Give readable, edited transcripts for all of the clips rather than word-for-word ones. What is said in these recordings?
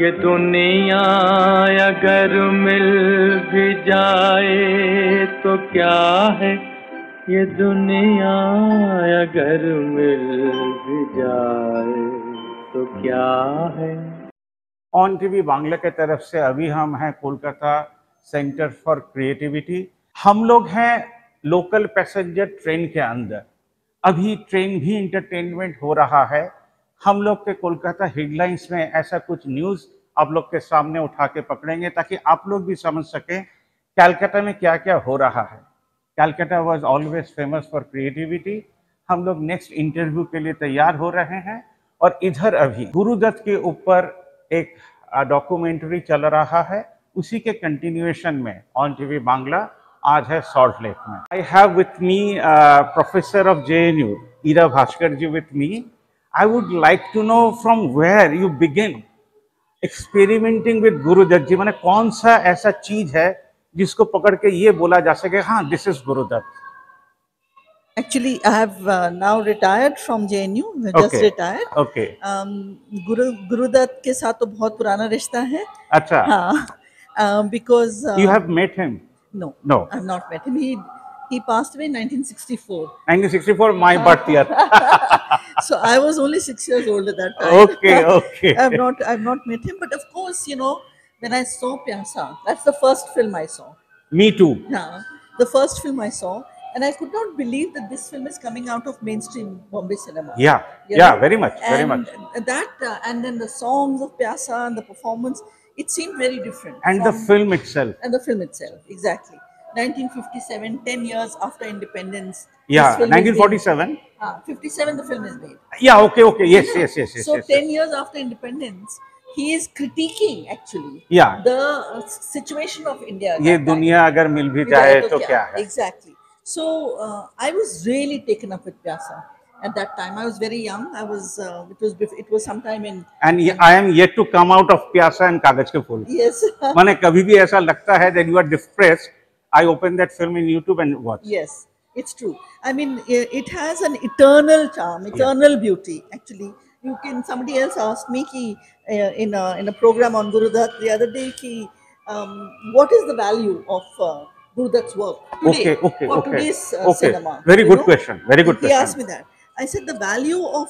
ये दुनिया अगर मिल भी जाए तो क्या है, ये दुनिया अगर मिल भी जाए तो क्या है। ऑन टीवी बांग्ला के तरफ से अभी हम हैं कोलकाता सेंटर फॉर क्रिएटिविटी। हम लोग हैं लोकल पैसेंजर ट्रेन के अंदर। अभी ट्रेन भी इंटरटेनमेंट हो रहा है। हम लोग के कोलकाता हेडलाइंस में ऐसा कुछ न्यूज़ आप लोग के सामने उठा के पकड़ेंगे ताकि आप लोग भी समझ सकें कलकत्ता में क्या क्या हो रहा है। Calcutta was always famous for creativity. हम लोग नेक्स्ट इंटरव्यू के लिए तैयार हो रहे हैं और इधर अभी गुरुदत्त के ऊपर एक डॉक्यूमेंट्री चल रहा है, उसी के कंटिन्यूएशन में ऑन टीवी बांग्ला आज है सॉल्ट लेक में। I have with me professor of JNU Ira Bhaskar ji with me. I would like to know from where you begin experimenting with Guru Dutt ji. माने कौन सा ऐसा चीज है जिसको पकड़ के ये बोला जा सके हाँ this is Gurudatt. Actually, I have now retired from JNU. Just Okay. retired. Okay. Gurudatt के साथ तो बहुत पुराना रिश्ता है. अच्छा. हाँ. Because You have met him? No. No. I have not met him. He passed away in 1964. 1964, my birth year. So I was only 6 years old at that time. Okay, okay. I've not met him, but of course, you know, when I saw Pyasa, that's the first film I saw. Me too. Yeah, the first film I saw, and I could not believe that this film is coming out of mainstream Bombay cinema. Yeah, You yeah, know? very much, very much. And then the songs of Pyasa and the performance, it seemed very different. And the film itself. And the film itself, exactly. 1957, 10 years after independence. Yeah, this film is 1947. 57, the film is made. Yeah, okay, okay. Yes, yes, yes, yes. So yes, 10 yes. years after independence, he is critiquing actually Yeah. the situation of India. at ये that time. दुनिया अगर मिल भी जाए तो क्या है? Exactly. So I was really taken up with Pyasa at that time. I was very young. I was it was sometime in. And I am yet to come out of Pyasa and कागज के फूल. Yes. माने कभी भी ऐसा लगता है that you are depressed, I open that film in YouTube and watch. Yes, it's true. I mean, it has an eternal charm, eternal beauty. Actually, somebody else asked me in a program on Gurudutt the other day, what is the value of Gurudutt's work today for today's cinema? Very good question. Very good question. He asked me that. I said the value of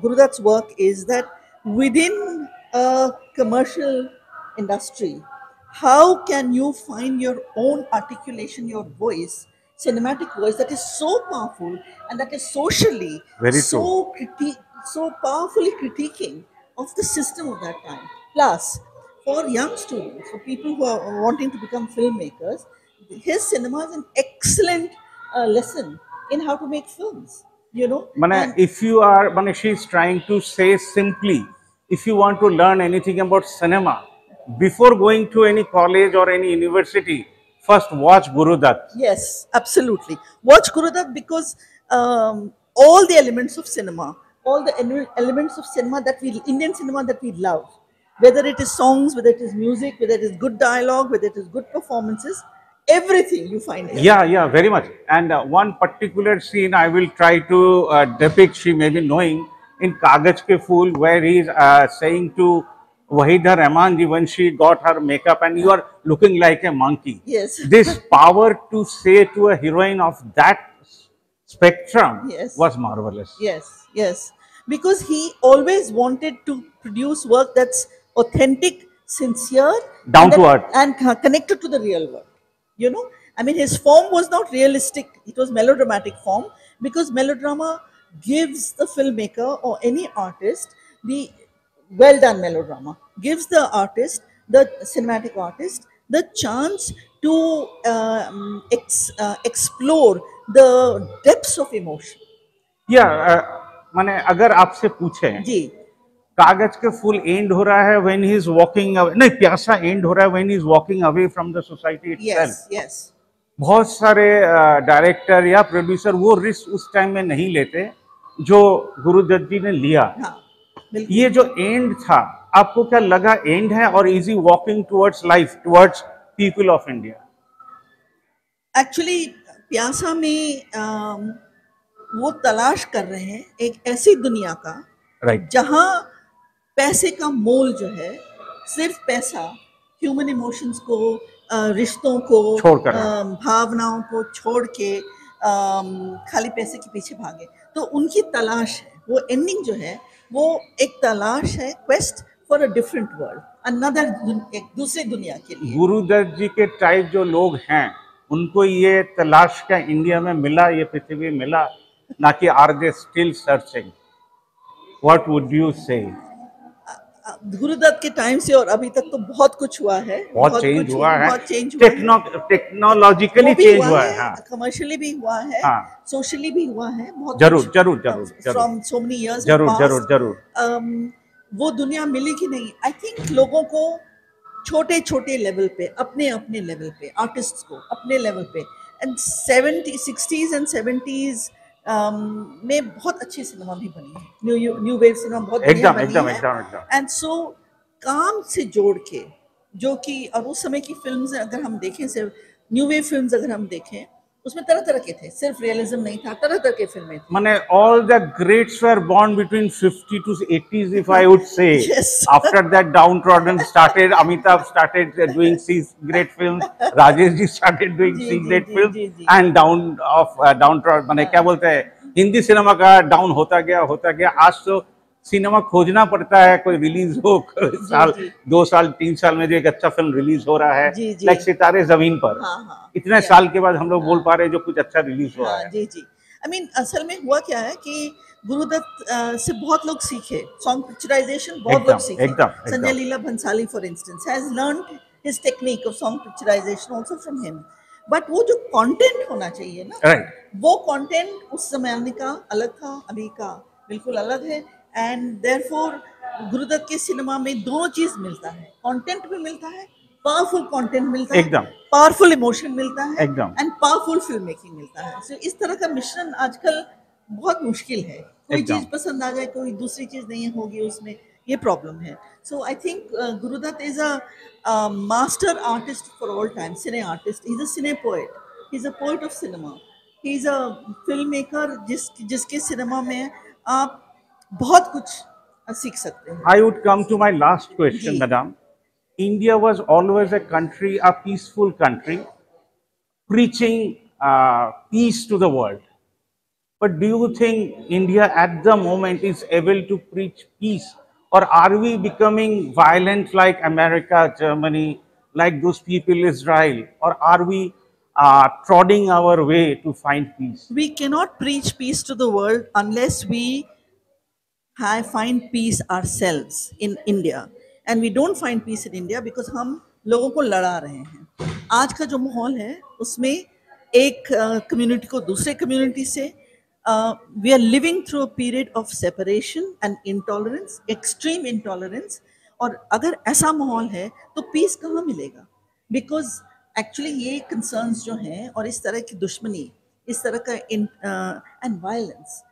Gurudutt's work is that within a commercial industry, how can you find your own articulation, your voice, cinematic voice that is so powerful and that is socially so powerfully critiquing of the system of that time. Plus, for young students, for people who are wanting to become filmmakers, his cinema is an excellent lesson in how to make films. You know, if you are, she's trying to say simply, if you want to learn anything about cinema, before going to any college or any university, first watch Gurudutt. Yes, absolutely. Watch Gurudutt because all the elements of cinema, all the elements of cinema Indian cinema that we love, whether it is songs, whether it is music, whether it is good dialogue, whether it is good performances, everything you find here. Yeah, very much. And one particular scene I will try to depict, she may be knowing, in Kagaj Ke Phool, where he is saying to Wahida Rahman ji when she got her makeup and you are looking like a monkey. Yes. This power to say to a heroine of that spectrum was marvelous. Yes. Because he always wanted to produce work that's authentic, sincere, down to earth, and connected to the real world. You know, I mean, his form was not realistic. It was melodramatic form because melodrama gives the filmmaker or any artist the well done melodrama gives the artist, the cinematic artist, the chance to explore the depths of emotion. माने अगर आपसे पूछें जी कागज के fool and हो रहा है when he is walking away, नहीं प्यासा एंड हो रहा है when he is walking away from the society itself. yes. बहुत सारे डायरेक्टर या प्रोड्यूसर वो रिस्क उस टाइम में नहीं लेते जो गुरुदत्त जी ने लिया. ये जो एंड था आपको क्या लगा एंड है और is he walking towards life, towards people of India? Actually प्यासा में वो तलाश कर रहे हैं एक ऐसी दुनिया का राइट जहां पैसे का मोल जो है, सिर्फ पैसा ह्यूमन इमोशंस को, रिश्तों को, छोड़कर भावनाओं को छोड़ के खाली पैसे के पीछे भागे, तो उनकी तलाश है, वो एंडिंग जो है वो एक तलाश है, quest for a different world, another, एक दूसरी दुनिया के लिए। गुरुदत्त जी के टाइप जो लोग हैं उनको ये तलाश का इंडिया में मिला, ये पृथ्वी मिला, ना कि are they still searching? What would you से? गुरुदत्त के टाइम से और अभी तक तो बहुत कुछ हुआ है, बहुत चेंज हुआ है, बहुत चेंज हुआ है, टेक्नोलॉजिकली चेंज हुआ है, हाँ, कमर्शियली भी हुआ है, हाँ, सोशली भी हुआ है, बहुत जरूर जरूर जरूर फ्रॉम सो मेनी इयर्स, जरूर जरूर जरूर। वो दुनिया मिलेगी नहीं। आई थिंक लोगों को छोटे छोटे लेवल पे, अपने अपने लेवल पे, आर्टिस्ट्स को अपने लेवल पे, एंड 60s एंड 70s में बहुत अच्छी सिनेमा भी बनी है, न्यू वेव सिनेमा बहुत बढ़िया बनी एकदम है, एकदम एकदम। एंड सो काम से जोड़ के, जो कि और उस समय की फिल्म्स अगर हम देखें, सिर्फ न्यू वेव फिल्म्स अगर हम देखें, उसमें तरह तरह के थे, सिर्फ रियलिज्म नहीं था, तरह तरह के फिल्में थी। माने all the greats were born between 50 to 80s, if I would say. Yes. After that, downtrodden started. Amitabh started doing six great films. Rajesh ji started doing ji, six ji, great ji, films. Ji, ji. And downtrodden, माने क्या बोलते हैं, Hindi cinema का down होता गया। आज तो cinema खोजना पड़ता है, कोई रिलीज हो साल, जी। 2 साल 3 साल में जो एक अच्छा फिल्म रिलीज हो रहा है, जी, जी। लाइक सितारे जमीन पर। हाँ, हाँ, इतने साल के बाद हम लोग बोल पा रहे हैं जो कुछ अच्छा रिलीज हुआ हाँ, है। जी जी। आई मीन असल में हुआ क्या है कि गुरुदत्त से बहुत लोग सीखे, सॉन्ग पिक्चराइजेशन बहुत लोग सीखे। एकदम। Sanjay Leela Bhansali for instance has learned his technique of song picturisation also from him, but वो जो कंटेंट होना चाहिए ना, राइट, वो कंटेंट उस जमाने का अलग था, अभी का बिल्कुल अलग है, एंड देयरफॉर गुरुदत्त के सिनेमा में दोनों चीज मिलता है, कंटेंट भी मिलता है, पावरफुल कंटेंट मिलता है, एकदम पावरफुल इमोशन मिलता है, एकदम। एंड पावरफुल फिल्म मेकिंग मिलता है। सो इस तरह का मिश्रण आजकल बहुत मुश्किल है, कोई एकदम। चीज पसंद आ जाए, कोई दूसरी चीज नहीं होगी उसमें, ये प्रॉब्लम है। So I think Guru Dutt is a master artist for all time, cine artist, he is a cine poet, he is a poet of cinema, he is a film maker जिसके सिनेमा में आप बहुत कुछ सीख सकते हैं। I would come to my last question, ji. madam. India was always a country, a peaceful country, preaching peace to the world. But do you think India at the moment is able to preach peace? Or are we becoming violent like America, Germany, like those people, Israel? Or are we trotting our way to find peace? We cannot preach peace to the world unless we find peace ourselves in India, and we don't find peace in India because हम लोगों को लड़ा रहे हैं। आज का जो माहौल है उसमें एक कम्युनिटी को दूसरे कम्युनिटी से, we are living through a period of separation and intolerance, extreme intolerance, और अगर ऐसा माहौल है तो पीस कहाँ मिलेगा? बिकॉज एक्चुअली ये कंसर्न्स जो हैं और इस तरह की दुश्मनी, इस तरह का and violence,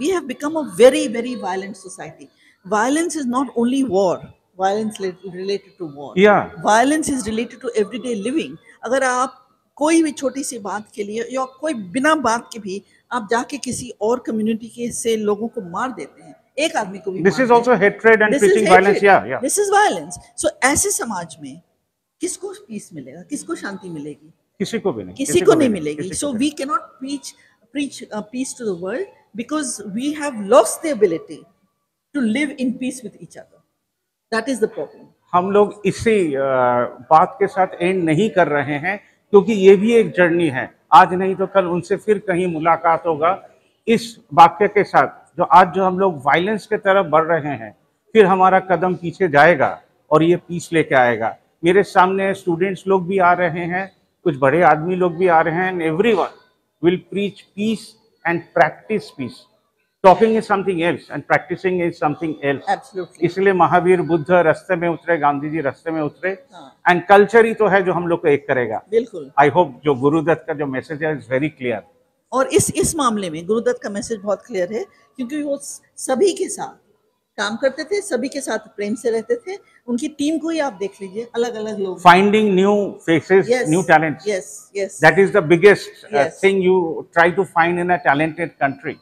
we have become a very very violent society. Violence is not only war, violence related to war, Yeah. violence is related to everyday living. अगर आप कोई भी छोटी सी बात के लिए या कोई बिना बात के भी आप जाके किसी और कम्युनिटी के से लोगों को मार देते हैं, एक आदमी को भी This is also hatred and This is preaching violence. hatred. Yeah. This is violence. So ऐसे समाज में किसको पीस मिलेगा, किसको शांति मिलेगी? किसी को भी नहीं, किसी को नहीं मिलेगी। किसी So को we cannot preach peace to the world because we have lost the ability to live in peace with each other. That is the problem. हम लोग इसी बात के साथ एंड नहीं कर रहे हैं, क्योंकि ये भी एक जर्नी है। आज नहीं तो कल उनसे फिर कहीं मुलाकात होगा। इस वाक्य के साथ जो हम लोग वायलेंस के तरफ बढ़ रहे हैं, फिर हमारा कदम पीछे जाएगा और ये पीस लेके आएगा। मेरे सामने स्टूडेंट्स लोग भी आ रहे हैं, कुछ बड़े आदमी लोग भी आ रहे हैं, and everyone will preach peace and practise peace. Talking is something else and practising is something else. Absolutely. इसलिए महावीर बुद्ध रास्ते में उतरे, गांधी जी रास्ते में उतरे, हाँ। एंड कल्चर ही तो है जो हम लोग को एक करेगा। बिल्कुल। आई होप जो गुरुदत्त का जो मैसेज है इज वेरी क्लियर। और इस मामले में गुरुदत्त का मैसेज बहुत क्लियर है, क्योंकि वो सभी के साथ काम करते थे, सभी के साथ प्रेम से रहते थे। उनकी टीम को ही आप देख लीजिए, अलग अलग लोग। Finding new faces, new talents, yes, that is the biggest Yes. thing you try to find in a talented country.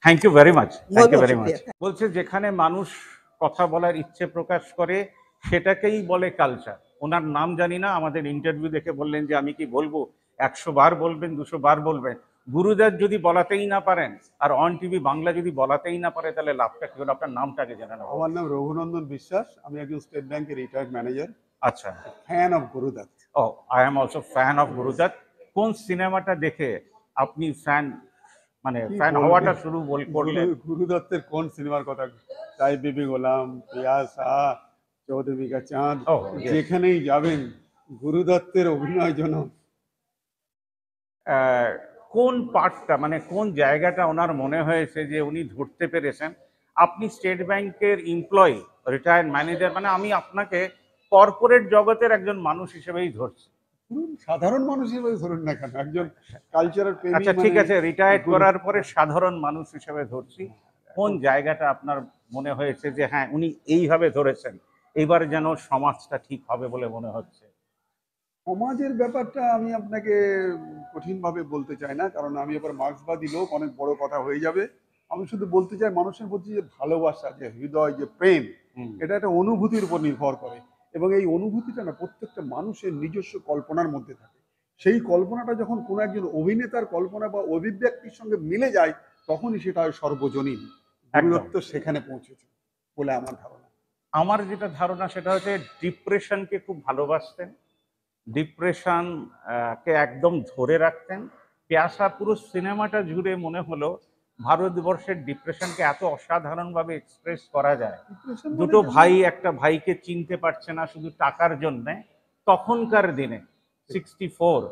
Thank you very much. Thank you very much. বলছে যেখানে মানুষ কথা বলার ইচ্ছে প্রকাশ করে, সেটাকেই বলে কালচার। ওনার নাম জানি না, আমাদের ইন্টারভিউ দেখে বললেন যে আমি কি বলবো, 100 বার বলবেন, 200 বার বলবেন। গুরুদাস যদি বলাতেই না পারেন, আর অন টিভি বাংলা যদি বলাতেই না পারে, তাহলে লাভটা কি হলো? আপনার নামটাকে জেনে নেব। আমার নাম রঘুনন্দন বিশ্বাস, আমি একজন স্টেট ব্যাংকের রিটায়ার্ড ম্যানেজার, আচ্ছা। Fan of Guru Dutt. O, I am also fan of Guru Dutt. কোন সিনেমাটা দেখে আপনি ফ্যান, মানে ফ্যান হওয়াটা শুরু করলেন? গুরুদত্তের কোন সিনেমার কথা? সাই বিবি গোলাম, পিয়াসা, চৌধুরী কা চাঁদ, যেখানেই যাবেন গুরুদত্তের অভিনয় যেন। কোন পার্টটা, মানে কোন জায়গাটা ওনার মনে হয়েছে যে উনি ধরতে পেরেছেন? আপনি স্টেট ব্যাংকের এমপ্লয়ি, রিটায়ার্ড ম্যানেজার, মানে আমি আপনাকে কর্পোরেট জগতের একজন মানুষ হিসেবেই ধরছি। সাধারণ মানুষ হিসেবে ধরুন না কেন, একজন কালচারাল প্রেমী। আচ্ছা ঠিক আছে, রিটায়ার্ড করার পরে সাধারণ মানুষ হিসেবে ধরছি। কোন জায়গাটা আপনার মনে হয়েছে যে হ্যাঁ উনি এইভাবে ধরেছেন, এইবার যেন সমাজটা ঠিক হবে বলে মনে হচ্ছে? সমাজের ব্যাপারটা আমি আপনাকে কঠিনভাবে বলতে চাই না, কারণ আমি এবার মার্ক্সবাদী লোক, অনেক বড় কথা হয়ে যাবে। আমি শুধু বলতে চাই মানুষের প্রতি যে ভালোবাসা, যে হৃদয়, যে প্রেম, এটা একটা অনুভূতির উপর নির্ভর করে, এবং এই অনুভূতিটা না প্রত্যেকটা মানুষের নিজস্ব কল্পনার মধ্যে থাকে। সেই কল্পনাটা যখন কোনো একজন অভিনেতার কল্পনা বা অভিব্যক্তির সঙ্গে মিলে যায়, তখনই সেটা হয় সর্বজনীন। গুরুদত্ত সেখানে পৌঁছেছে বলে আমার ধারণা। আমার যেটা ধারণা সেটা হচ্ছে ডিপ্রেশনকে খুব ভালোবাসতেন, ডিপ্রেশন কে একদম ধরে রাখতেন। প্যাসা পুরো সিনেমাটা জুড়ে মনে হলো ভারতবর্ষের ডিপ্রেশনকে এত অসাধারণভাবে এক্সপ্রেস করা যায়। দুটো ভাই একটা ভাইকে চিনতে পারছে না শুধু টাকার জন্যে, তখনকার দিনে 64,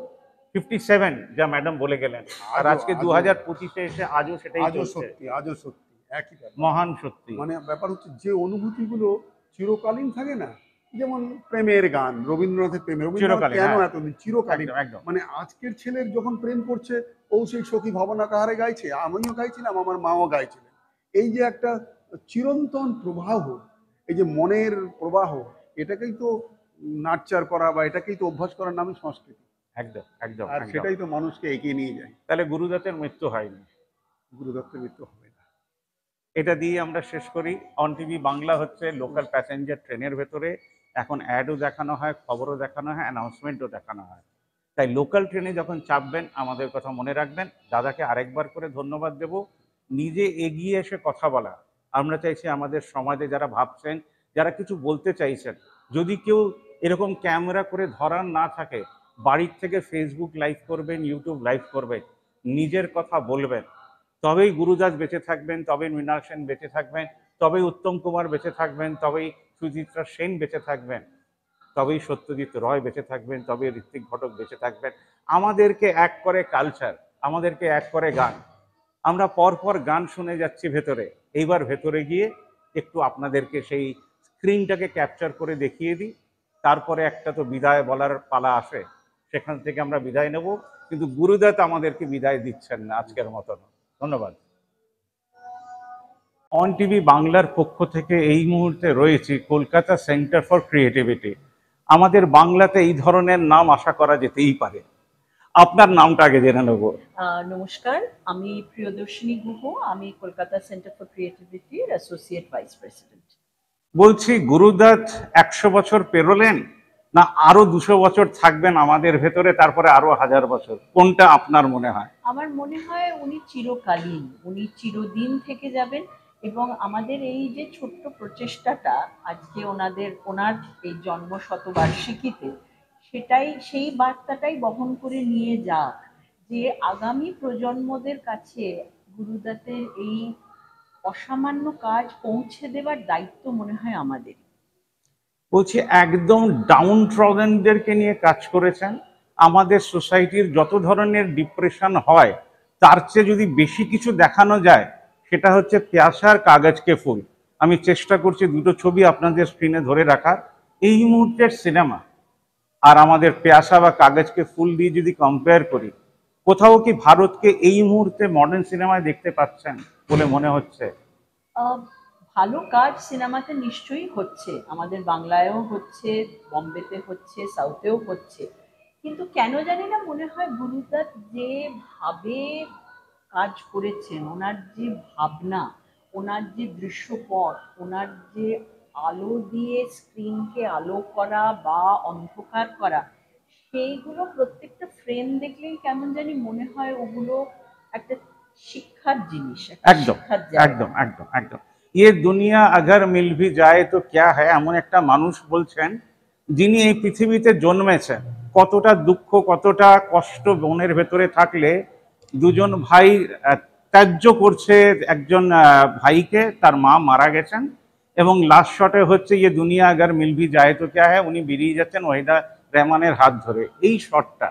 57 যা ম্যাডাম বলে গেলেন, আর আজকে 2025-এ এসে আজও সেটাই চলছে। আজও সত্যি একই মহান সত্যি। মানে ব্যাপার হচ্ছে যে অনুভূতিগুলো চিরকালীন থাকে না, যেমন প্রেমের গান, রবীন্দ্রনাথের প্রেম, রবীন্দ্রনাথ কেন এতদিন চিরকালীন। মানে আজকের ছেলের যখন প্রেম করছে, ও সেই সখী ভাবনা কাহারে গাইছে, আমিও গাইছিলাম, আমার মাও গাইছিলেন। এই যে একটা চিরন্তন প্রবাহ, এই যে মনের প্রবাহ, এটাকেই তো নার্চার করা বা এটাকেই তো অভ্যাস করার নামই সংস্কৃতি। একদম একদম, আর সেটাই তো মানুষকে এগিয়ে নিয়ে যায়। তাহলে গুরুদত্তের মৃত্যু হয়নি? গুরুদত্তের মৃত্যু হবে না। এটা দিয়ে আমরা শেষ করি। অন টিভি বাংলা হচ্ছে লোকাল প্যাসেঞ্জার ট্রেনের ভেতরে এখন অ্যাডও দেখানো হয়, খবরও দেখানো হয়, অ্যানাউন্সমেন্টও দেখানো হয়। তাই লোকাল ট্রেনে যখন চাপবেন আমাদের কথা মনে রাখবেন। দাদাকে আরেকবার করে ধন্যবাদ দেব, নিজে এগিয়ে এসে কথা বলা। আমরা চাইছি আমাদের সমাজে যারা ভাবছেন, যারা কিছু বলতে চাইছেন, যদি কেউ এরকম ক্যামেরা করে ধরার না থাকে, বাড়ির থেকে ফেসবুক লাইভ করবেন, ইউটিউব লাইভ করবেন, নিজের কথা বলবেন, তবেই গুরুদাস বেঁচে থাকবেন, তবেই মৃণাল সেন বেঁচে থাকবেন, তবেই উত্তম কুমার বেঁচে থাকবেন, তবেই সুচিত্রা সেন বেঁচে থাকবেন, তবেই সত্যজিৎ রয় বেঁচে থাকবেন, তবেই ঋত্বিক ঘটক বেঁচে থাকবেন। আমাদেরকে এক করে কালচার, আমাদেরকে এক করে গান। আমরা পরপর গান শুনে যাচ্ছি ভেতরে, এইবার ভেতরে গিয়ে একটু আপনাদেরকে সেই স্ক্রিনটাকে ক্যাপচার করে দেখিয়ে দিই, তারপরে একটা তো বিদায় বলার পালা আসে, সেখান থেকে আমরা বিদায় নেব। কিন্তু গুরুদত্ত আমাদেরকে বিদায় দিচ্ছেন না আজকের মতন। ধন্যবাদ। অন টিভি বাংলার পক্ষ থেকে এই মুহূর্তে রয়েছে কলকাতা সেন্টার ফর ক্রিয়েটিভিটি। আমাদের বাংলাতে এই ধরনের নাম আশা করা যেতেই পারে। আপনার নামটা আগে জেনে নেব। নমস্কার, আমি প্রিয়দর্শিনী গুহ, আমি কলকাতা সেন্টার ফর ক্রিয়েটিভিটির অ্যাসোসিয়েট ভাইস প্রেসিডেন্ট। বলছি, গুরুদত্ত 100 বছর পেরোলেন, না আরো 200 বছর থাকবেন আমাদের ভেতরে, তারপরে আরো 1000 বছর, কোনটা আপনার মনে হয়? আমার মনে হয় উনি চিরকালীন, উনি চিরদিন থেকে যাবেন, এবং আমাদের এই যে ছোট্ট প্রচেষ্টাটা আজকে ওনার এই জন্ম শতবার্ষিকীতে, সেই বার্তাটাই বহন করে নিয়ে যাক যে আগামী প্রজন্মদের কাছে গুরুদত্তের এই অসামান্য কাজ পৌঁছে দেওয়ার দায়িত্ব মনে হয় আমাদের। বলছি, একদম ডাউন ট্রডেনদেরকে নিয়ে কাজ করেছেন। আমাদের সোসাইটির যত ধরনের ডিপ্রেশন হয়, তার চেয়ে যদি বেশি কিছু দেখানো যায়, সেটা হচ্ছে প্যাসার কাগজ কে ফুল। আমি চেষ্টা করছি দুটো ছবি আপনাদের স্ক্রিনে ধরে রাখার। এই মুহূর্তের সিনেমা আর আমাদের প্যাসা বা কাগজ কে ফুল দিয়ে যদি কম্পেয়ার করি, কোথাও কি ভারতকে এই মুহূর্তে মডার্ন সিনেমায় দেখতে পাচ্ছেন বলে মনে হচ্ছে? ভালো কাজ সিনেমাতে নিশ্চয়ই হচ্ছে, আমাদের বাংলায়ও হচ্ছে, বম্বেতে হচ্ছে, সাউথেও হচ্ছে, কিন্তু কেন জানি না মনে হয় গুরুদত্ত যেভাবে কাজ করেছেন, ওনার যে ভাবনা, ওনার যে দৃশ্যপট, ওনার যে আলো দিয়ে স্ক্রিনকে আলো করা বা অন্ধকার করা, সেইগুলো প্রত্যেকটা ফ্রেম দেখলেই কেমন জানি মনে হয় ওগুলো একটা শিক্ষার জিনিস, একটা একদম শিক্ষার জায়গা। একদম একদম একদম। ইয়ে দুনিয়া আগর মিল ভি যায় তো ক্যা হ্যায়, এমন একটা মানুষ বলছেন যিনি এই পৃথিবীতে জন্মেছেন। কতটা দুঃখ, কতটা কষ্ট মনের ভেতরে থাকলে দুজন ভাই ত্যায্য করছে একজন ভাইকে, তার মা মারা গেছেন, এবং লাস্ট শটে হচ্ছে ইয়ে দুনিয়া আগর মিল ভি যায় তো ক্যা হ্যায়, উনি বেরিয়ে যাচ্ছেন ওহিদা রহমানের হাত ধরে। এই শটটা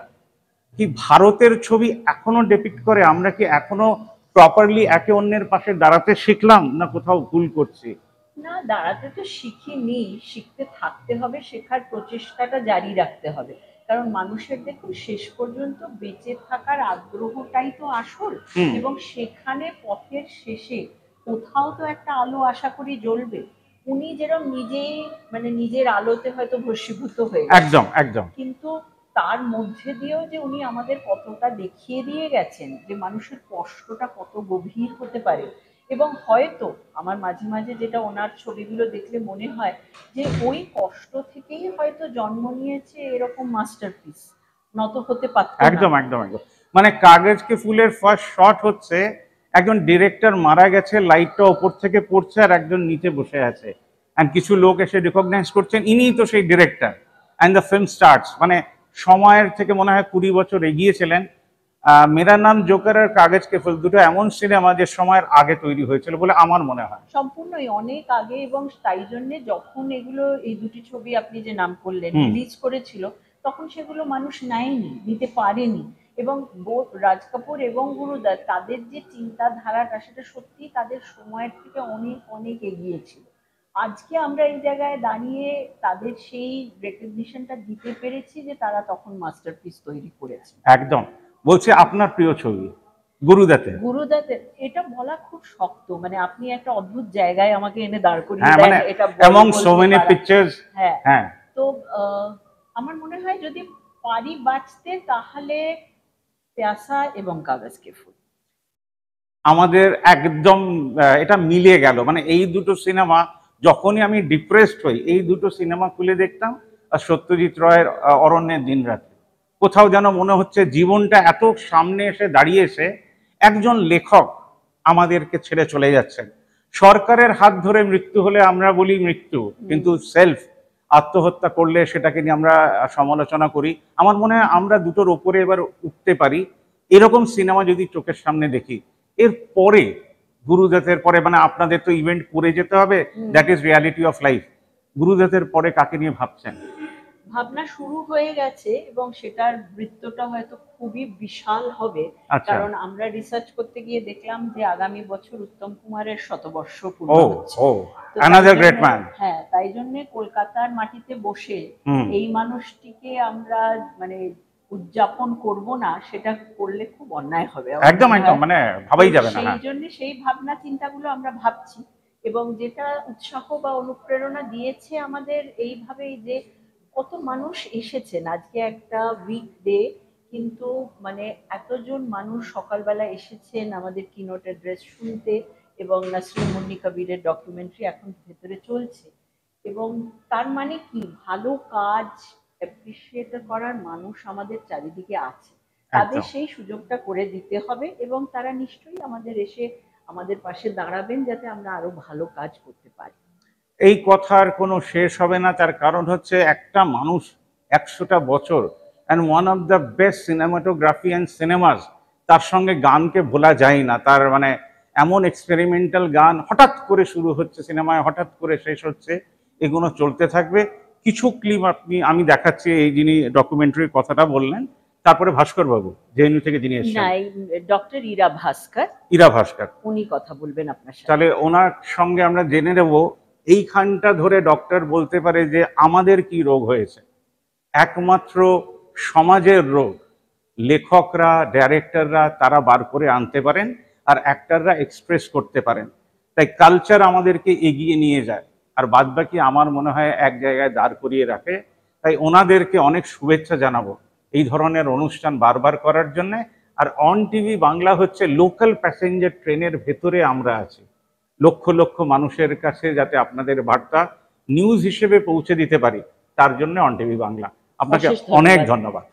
কি ভারতের ছবি এখনো ডেপিক্ট করে? আমরা কি এখনো প্রপারলি একে অন্যের পাশে দাঁড়াতে শিখলাম, না কোথাও ভুল করছি? না, দাঁড়াতে তো শিখিনি, শিখতে থাকতে হবে, শেখার প্রচেষ্টাটা জারি রাখতে হবে। কারণ মানুষের দেখুন শেষ পর্যন্ত বেঁচে থাকার আগ্রহটাই তো আসল, এবং সেখানে পথের শেষে কোথাও তো একটা আলো আশা করি জ্বলবে। উনি যেরকম নিজেই মানে নিজের আলোতে হয়তো ভস্মীভূত হয়ে গেছেন, একদম একদম। কিন্তু তার মধ্যে দিয়েও যে উনি আমাদের কতটা দেখিয়ে দিয়ে গেছেন যে মানুষের কষ্টটা কত গভীর হতে পারে। এবং হয়তো আমার মাঝে মাঝে যেটা ওনার ছবিগুলো দেখলে মনে হয় যে ওই কষ্ট থেকেই হয়তো জন্ম নিয়েছে এরকম মাস্টারপিস, নত হতে পারত না। একদম একদম একদম। মানে কাগজ কে ফুলের ফার্স্ট শট হচ্ছে একজন ডিরেক্টর মারা গেছে, লাইটটা ওপর থেকে পড়ছে আর একজন নিচে বসে আছে, অ্যান্ড কিছু লোক এসে রিকগনাইজ করছেন ইনিই তো সেই director, and the film starts. মানে সময়ের থেকে মনে হয় 20 বছর এগিয়েছিলেন। মেরা নাম জোকার আর কাগজ কে ফুল দুটো এমন সিনেমা যে সময়ের আগে তৈরি হয়েছিল বলে আমার মনে হয়। সম্পূর্ণই অনেক আগে, এবং তাই জন্য যখন এগুলো এই দুটি ছবি আপনি যে নাম করলেন রিলিজ করেছিল, তখন সেগুলো মানুষ নেয়নি, নিতে পারেনি। এবং রাজ কাপুর এবং গুরুদাস তাদের যে চিন্তাধারাটা সেটা সত্যি তাদের সময়ের থেকে অনেক অনেক এগিয়ে ছিল। আজকে আমরা এই জায়গায় দাঁড়িয়ে তাদের সেই রেকগনিশনটা দিতে পেরেছি যে তারা তখন মাস্টারপিস তৈরি করেছে। একদম। বলছি আপনার প্রিয় ছবি গুরুদাতে। গুরুদাতে এটা বলা খুব শক্ত, মানে আপনি একটা অদ্ভুত জায়গায় আমাকে এনে দাঁড় করিয়ে হ্যাঁ, দেন মানে এটা among বলতে so many পারা। pictures। হ্যাঁ হ্যাঁ, তো আমার মনে হয় যদি পারি বাঁচতে তাহলে প্যাসা এবং কাগজ কে ফুল। আমাদের একদম এটা মিলে গেল। মানে এই দুটো সিনেমা যখনই আমি ডিপ্রেসড হই এই দুটো সিনেমা খুলে দেখতাম, আর সত্যজিৎ রায়ের অরণ্যের দিনরাত্রি। কোথাও যেন মনে হচ্ছে জীবনটা এত সামনে এসে দাঁড়িয়েছে, একজন লেখক আমাদেরকে ছেড়ে চলে যাচ্ছেন। সরকারের হাত ধরে মৃত্যু হলে আমরা বলি মৃত্যু, কিন্তু সেলফ আত্মহত্যা করলে সেটাকে নিয়ে আমরা সমালোচনা করি। আমার মনে হয় আমরা দুটোর ওপরে এবার উঠতে পারি, এরকম সিনেমা যদি চোখের সামনে দেখি। এর পরে গুরুদাসের পরে, মানে আপনাদের তো ইভেন্ট করে যেতে হবে, that is reality of life. গুরুদাসের পরে কাকে নিয়ে ভাবছেন? ভাবনা শুরু হয়ে গেছে এবং সেটার বৃত্তটা হয়তো খুবই বিশাল হবে। আচ্ছা। কারণ আমরা রিসার্চ করতে গিয়ে দেখলাম যে আগামী বছর উত্তম কুমারের শতবর্ষ পূর্ণ ও হচ্ছে। ও তো অ্যানাদার তাই গ্রেট জন্যে- ম্যান। হ্যাঁ, তাই জন্য কলকাতার মাটিতে বসে এই মানুষটিকে আমরা মানে উদযাপন করব না, সেটা করলে খুব অন্যায় হবে আমার একদম মনে একদম, হয়। মানে ভাবাই যাবে না। সেই হ্যাঁ, জন্য সেই ভাবনা চিন্তাগুলো আমরা ভাবছি, এবং যেটা উৎসাহ বা অনুপ্রেরণা দিয়েছে আমাদের এইভাবেই যে কত মানুষ এসেছেন। আজকে একটা উইকডে, কিন্তু মানে এতজন মানুষ সকালবেলা এসেছেন আমাদের কিনোট অ্যাড্রেস শুনতে, এবং নাসরিন মুন্নি কবিরের ডকুমেন্টারি এখন ভেতরে চলছে। এবং তার মানে কি, ভালো কাজ অ্যাপ্রিসিয়েট করার মানুষ আমাদের চারিদিকে আছে, তাদের একদম। সেই সুযোগটা করে দিতে হবে, এবং তারা নিশ্চয়ই আমাদের এসে আমাদের পাশে দাঁড়াবেন যাতে আমরা আরো ভালো কাজ করতে পারি। এই কথার কোনো শেষ হবে না, তার কারণ হচ্ছে একটা মানুষ 100টা বছর, and one of the best cinematography and cinemas, তার সঙ্গে গানকে ভোলা যায় না। তার মানে এমন এক্সপেরিমেন্টাল গান হঠাৎ করে শুরু হচ্ছে সিনেমায়, হঠাৎ করে শেষ হচ্ছে, এগুলো চলতে থাকবে। কিছু ক্লিপ আমি দেখাচ্ছি, এই যিনি ডকুমেন্টারির কথাটা বললেন, তারপরে ভাস্কর বাবু জেএনইউ থেকে যিনি এসেছেন, নাই, ডক্টর ইরা ভাস্কর, ইরা ভাস্কর, উনি কথা বলবেন আপনার সাথে। তাহলে ওনার সঙ্গে আমরা জেনে নেব এইখানটা ধরে ডক্টর বলতে পারে যে আমাদের কি রোগ হয়েছে। একমাত্র সমাজের রোগ লেখকরা, ডাইরেক্টররা তারা বার করে আনতে পারেন, আর অ্যাক্টররা এক্সপ্রেস করতে পারেন। তাই কালচার আমাদেরকে এগিয়ে নিয়ে যায়, আর বাদবাকি আমার মনে হয় এক জায়গায় দাঁড় করিয়ে রাখে। তাই ওনাদেরকে অনেক শুভেচ্ছা জানাবো এই ধরনের অনুষ্ঠান বারবার করার জন্যে। আর অন টিভি বাংলা হচ্ছে লোকাল প্যাসেঞ্জার ট্রেনের ভেতরে আমরা আছি, লক্ষ লক্ষ মানুষের কাছে যাতে আপনাদের বার্তা নিউজ হিসেবে পৌঁছে দিতে পারি, তার জন্য অন টিভি বাংলা। আপনাকে অশেষ ধন্যবাদ। অনেক ধন্যবাদ।